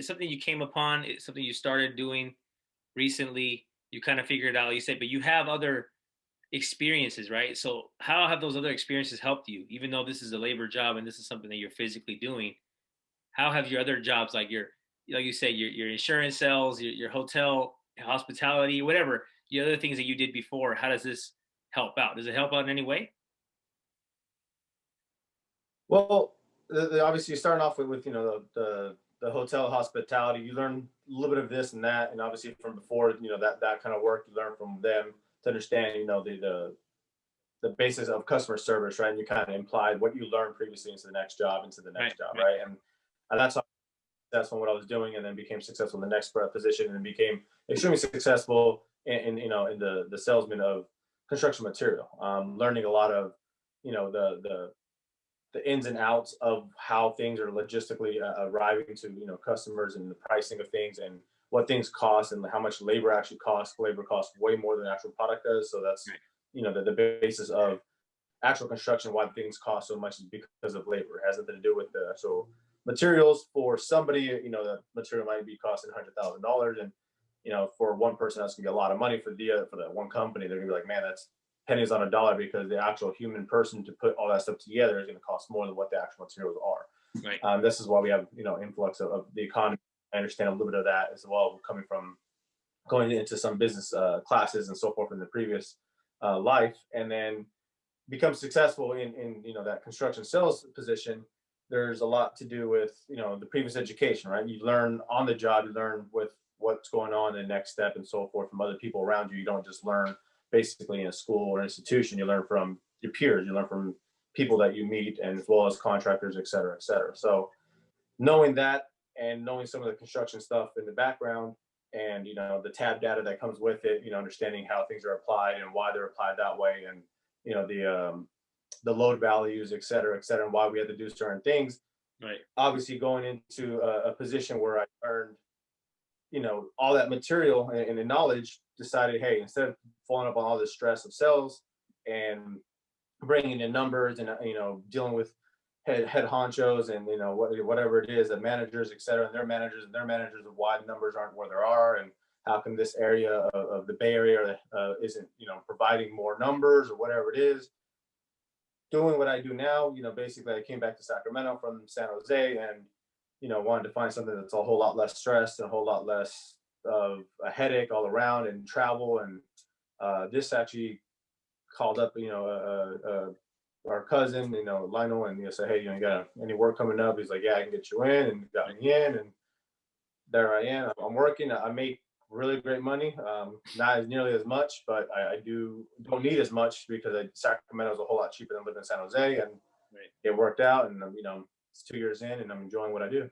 it's something you came upon? It's something you started doing recently? You kind of figured it out, you said, but you have other experiences, right? So how have those other experiences helped you? Even though this is a labor job and this is something that you're physically doing, how have your other jobs, like you say, your insurance sales, your hotel hospitality, whatever, the other things that you did before, how does this help out? Does it help out in any way? Well, obviously, you're starting off with the hotel hospitality. You learn a little bit of this and that, and obviously from before, that kind of work you learn from them to understand, the basis of customer service, right? And you kind of implied what you learned previously into the Right, next job, right, right? And that's what I was doing, and then became successful in the next position, and then became extremely successful in the salesman of construction material, learning a lot of the ins and outs of how things are logistically arriving to customers, and the pricing of things, and what things cost, and how much labor actually costs. Labor costs way more than the actual product does, so that's right. the basis of actual construction. Why things cost so much is because of labor. It has nothing to do with the so materials. For somebody, the material might be costing $100,000, and for one person that's gonna be a lot of money. For the one company, they're gonna be like, man, that's pennies on a dollar, because the actual human person to put all that stuff together is going to cost more than what the actual materials are. Right. This is why we have influx of the economy. I understand a little bit of that as well, coming from going into some business classes and so forth in the previous life, and then become successful in that construction sales position. There's a lot to do with the previous education, right? You learn on the job, you learn with what's going on, the next step, and so forth from other people around you. You don't just learn basically in a school or institution. You learn from your peers, you learn from people that you meet, and as well as contractors, et cetera, et cetera. So knowing that, and knowing some of the construction stuff in the background, and the tab data that comes with it, understanding how things are applied and why they're applied that way, and the load values, et cetera, and why we had to do certain things. Right. Obviously, going into a position where I earned all that material and the knowledge, decided, hey, instead of falling up on all this stress of sales and bringing in numbers, and dealing with head honchos, and whatever it is, the managers, et cetera, and their managers of why the numbers aren't where they are, and how come this area of the Bay Area isn't providing more numbers, or whatever it is. Doing what I do now, basically I came back to Sacramento from San Jose, and wanted to find something that's a whole lot less stress and a whole lot less of a headache all around, and travel. And this actually called up, our cousin, Lionel, and said, hey, you got any work coming up? He's like, yeah, I can get you in, and got me in, and there I am. I'm working. I make really great money. Not as nearly as much, but I don't need as much, because Sacramento is a whole lot cheaper than living in San Jose, and Right. it worked out. And it's 2 years in, and I'm enjoying what I do.